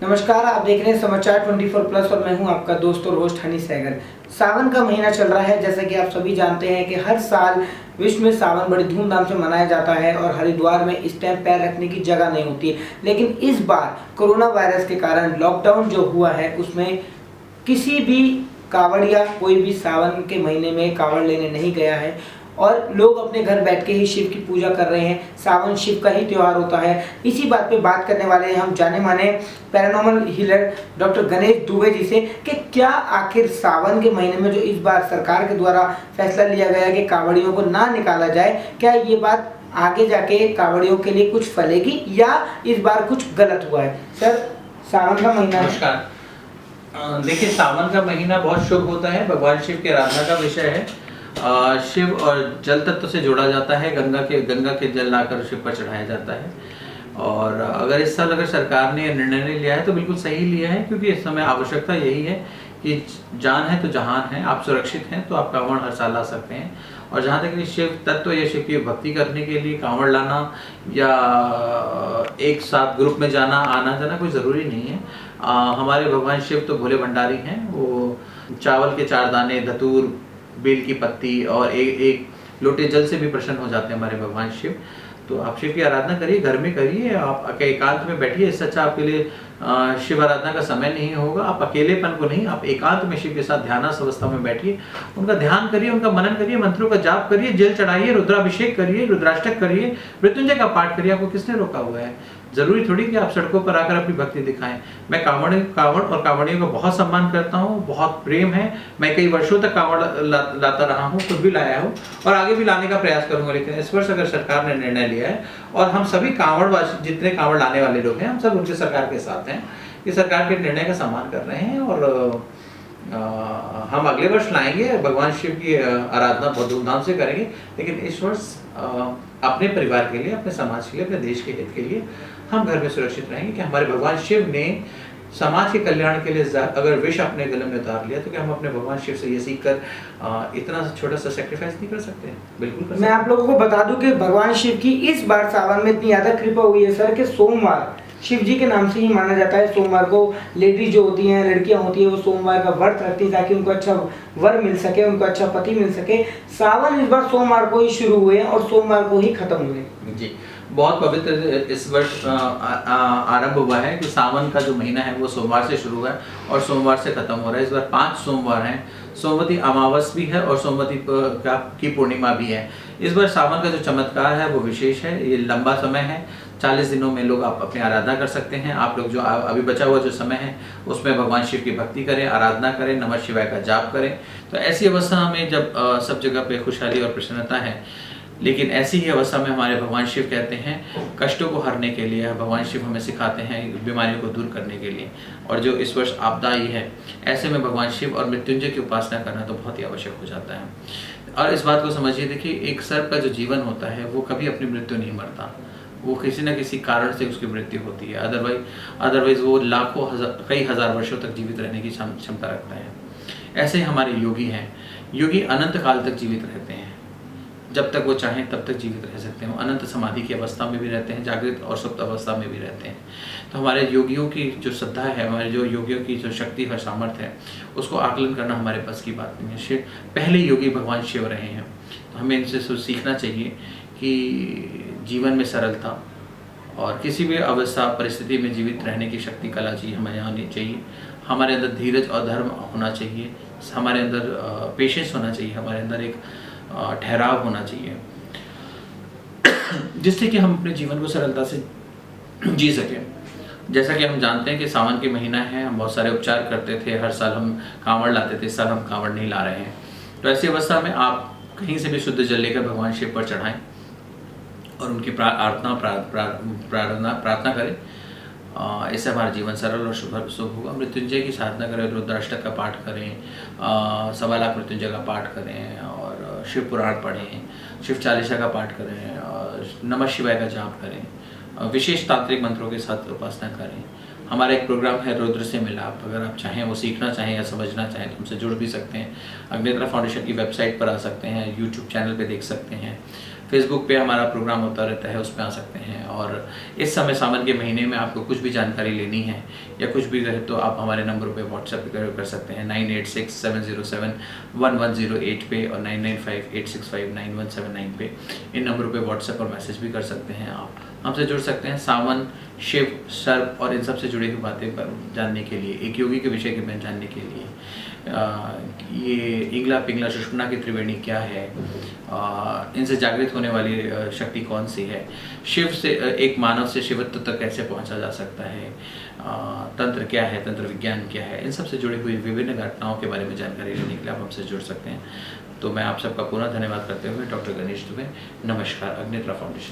नमस्कार, आप देख रहे हैं समाचार 24+ और मैं हूं आपका दोस्त और होस्ट हनी सैगल। सावन का महीना चल रहा है। जैसा कि आप सभी जानते हैं कि हर साल विश्व में सावन बड़ी धूमधाम से मनाया जाता है और हरिद्वार में इस टाइम पैर रखने की जगह नहीं होती है। लेकिन इस बार कोरोना वायरस के कारण लॉकडाउन जो हुआ है उसमें किसी भी कांवड़िया कोई भी सावन के महीने में कांवड़ लेने नहीं गया है और लोग अपने घर बैठ के ही शिव की पूजा कर रहे हैं। सावन शिव का ही त्यौहार होता है। इसी बात पे बात करने वाले हैं हम जाने माने paranormal healer doctor Ganesh Dubey ji से कि क्या आखिर सावन के महीने में जो इस बार सरकार के द्वारा फैसला लिया गया कि कांवड़ियों को ना निकाला जाए, क्या ये बात आगे जाके कांवड़ियों के लिए कुछ फलेगी या इस बार कुछ गलत हुआ है? सर, सावन का महीना है। नमस्कार। देखिए, सावन का महीना बहुत शुभ होता है। भगवान शिव की आराधना का विषय है। शिव और जल तत्व से जोड़ा जाता है। गंगा के जल लाकर शिव पर चढ़ाया जाता है। और इस साल अगर सरकार ने निर्णय नहीं लिया है तो बिल्कुल सही लिया है, क्योंकि इस समय आवश्यकता यही है कि जान है तो जहान है। आप सुरक्षित हैं तो आप कांवड़ हर साल ला सकते हैं। और जहाँ तक कि शिव तत्व या शिव की भक्ति करने के लिए कांवड़ लाना या एक साथ ग्रुप में जाना आना जाना कोई ज़रूरी नहीं है। हमारे भगवान शिव तो भोले भंडारी हैं। वो चावल के 4 दाने, धतूर, बेल की पत्ती और एक लोटे जल से भी प्रसन्न हो जाते हैं हमारे भगवान शिव। तो आप शिव की आराधना करिए, घर में करिए, आप एकांत में बैठिए। इससे अच्छा आपके लिए शिव आराधना का समय नहीं होगा। आप अकेलेपन को नहीं, आप एकांत में शिव के साथ ध्यानास अवस्था में बैठिए, उनका ध्यान करिए, उनका मनन करिए, मंत्रों का जाप करिए, जल चढ़ाइए, रुद्राभिषेक करिए, रुद्राष्टक करिए, मृत्युंजय का पाठ करिए। आपको किसने रोका हुआ है? जरूरी थोड़ी कि आप सड़कों पर आकर अपनी भक्ति दिखाएं। मैं कांवड़ और कांवड़ियों का बहुत सम्मान करता हूँ, बहुत प्रेम है। मैं कई वर्षों तक कांवड़ लाता रहा हूँ, खुद भी लाया हूँ और आगे भी लाने का प्रयास करूंगा। लेकिन इस वर्ष अगर सरकार ने निर्णय लिया है और हम सभी कांवड़वासी, जितने कांवड़ लाने वाले लोग हैं, हम सब उनके सरकार के साथ हैं, कि सरकार के निर्णय का सम्मान कर रहे हैं। और हम अगले वर्ष लाएंगे, भगवान शिव की आराधना बहुत धूमधाम से करेंगे। लेकिन इस वर्ष अपने परिवार के लिए, अपने समाज के लिए, अपने देश के हित के लिए हम घर में सुरक्षित रहेंगे कि हमारे भगवान शिव ने समाज के कल्याण के लिए अगर विष अपने गले में उतार लिया तो क्या हम अपने भगवान शिव से ये सीख कर इतना छोटा सा सेक्रीफाइस नहीं कर सकते? बिल्कुल कर सकते। मैं आप लोगों को बता दूं कि भगवान शिव की इस बार सावन में इतनी ज्यादा कृपा हुई है सर कि सोमवार शिव जी के नाम से ही माना जाता है। सोमवार को लेडीज जो होती हैं, लड़कियां होती हैं, वो सोमवार का व्रत रखती हैं ताकि उनको अच्छा वर मिल सके, उनको अच्छा पति मिल सके। सावन इस बार सोमवार को ही शुरू हुए और सोमवार को ही खत्म हुए। जी, बहुत पवित्र इस वर्ष आरंभ हुआ है कि सावन का जो महीना है वो सोमवार से शुरू हुआ है और सोमवार से खत्म हो रहा है। इस बार 5 सोमवार हैं। सोमवती अमावस भी है और सोमवती की पूर्णिमा भी है। इस बार सावन का जो चमत्कार है वो विशेष है। ये लंबा समय है, 40 दिनों में लोग आप अपनी आराधना कर सकते हैं। आप लोग जो अभी बचा हुआ जो समय है उसमें भगवान शिव की भक्ति करें, आराधना करें, नमः शिवाय का जाप करें। तो ऐसी अवस्था में जब सब जगह पे खुशहाली और प्रसन्नता है, लेकिन ऐसी ही अवस्था में हमारे भगवान शिव कहते हैं कष्टों को हरने के लिए, भगवान शिव हमें सिखाते हैं बीमारियों को दूर करने के लिए। और जो इस वर्ष आपदा आई है, ऐसे में भगवान शिव और मृत्युंजय की उपासना करना तो बहुत ही आवश्यक हो जाता है। और इस बात को समझिए, देखिए, एक सर्प का जो जीवन होता है वो कभी अपनी मृत्यु नहीं मरता, वो किसी न किसी कारण से उसकी मृत्यु होती है। अदरवाइज वो लाखों कई हजार वर्षों तक जीवित रहने की क्षमता रखता है। ऐसे ही हमारे योगी हैं। योगी अनंत काल तक जीवित रहते हैं, जब तक वो चाहें तब तक जीवित रह सकते हैं। वो अनंत समाधि की अवस्था में भी रहते हैं, जागृत और सुप्त अवस्था में भी रहते हैं। तो हमारे योगियों की जो श्रद्धा है, हमारे जो योगियों की जो शक्ति और सामर्थ्य है, उसको आकलन करना हमारे बस की बात नहीं है। शिव पहले योगी भगवान शिव रहे हैं, तो हमें इनसे सीखना चाहिए कि जीवन में सरलता और किसी भी अवस्था परिस्थिति में जीवित रहने की शक्ति, कला चाहिए, हमें आनी चाहिए। हमारे अंदर धीरज और धर्म होना चाहिए, हमारे अंदर पेशेंस होना चाहिए, हमारे अंदर एक ठहराव होना चाहिए, जिससे कि हम अपने जीवन को सरलता से जी सकें। जैसा कि हम जानते हैं कि सावन के महीना है, हम बहुत सारे उपचार करते थे, हर साल हम कांवड़ लाते थे, इस साल हम कांवड़ नहीं ला रहे हैं। तो ऐसी अवस्था में आप कहीं से भी शुद्ध जल लेकर भगवान शिव पर चढ़ाएं और उनकी प्रार्थना करें। इससे हमारा जीवन सरल और शुभ होगा। मृत्युंजय की साधना करें, रुद्राष्टक का पाठ करें, 1.25 लाख मृत्युंजय का पाठ करें और शिव पुराण पढ़ें, शिव चालीसा का पाठ करें और नमः शिवाय का जाप करें, विशेष तांत्रिक मंत्रों के साथ उपासना करें। हमारा एक प्रोग्राम है रुद्र से मिलाप, अगर आप चाहें, वो सीखना चाहें या समझना चाहें तो हमसे जुड़ भी सकते हैं। अग्नेत्रा फाउंडेशन की वेबसाइट पर आ सकते हैं, यूट्यूब चैनल पे देख सकते हैं। फेसबुक पे हमारा प्रोग्राम होता रहता है, उसमें आ सकते हैं। और इस समय सावन के महीने में आपको कुछ भी जानकारी लेनी है या कुछ भी है तो आप हमारे नंबरों पे व्हाट्सएप कर सकते हैं 9867071108 पे और 9958659179 पे। इन नंबरों पे व्हाट्सएप और मैसेज भी कर सकते हैं। आप हमसे जुड़ सकते हैं सावन, शिव, सर्प और इन सब से जुड़ी हुई बातें पर जानने के लिए, एक योगी के विषय में जानने के लिए। ये इंगला पिंगला सुषुम्ना की त्रिवेणी क्या है, इनसे जागृत होने वाली शक्ति कौन सी है, शिव से एक मानव से शिवत्व तक कैसे पहुंचा जा सकता है, तंत्र क्या है, तंत्र विज्ञान क्या है, इन सब से जुड़ी हुई विभिन्न घटनाओं के बारे में जानकारी लेने के लिए आप हमसे जुड़ सकते हैं। तो मैं आप सबका पुनः धन्यवाद करते हुए डॉक्टर गणेश दुबे, नमस्कार, अग्निद्रा फाउंडेशन।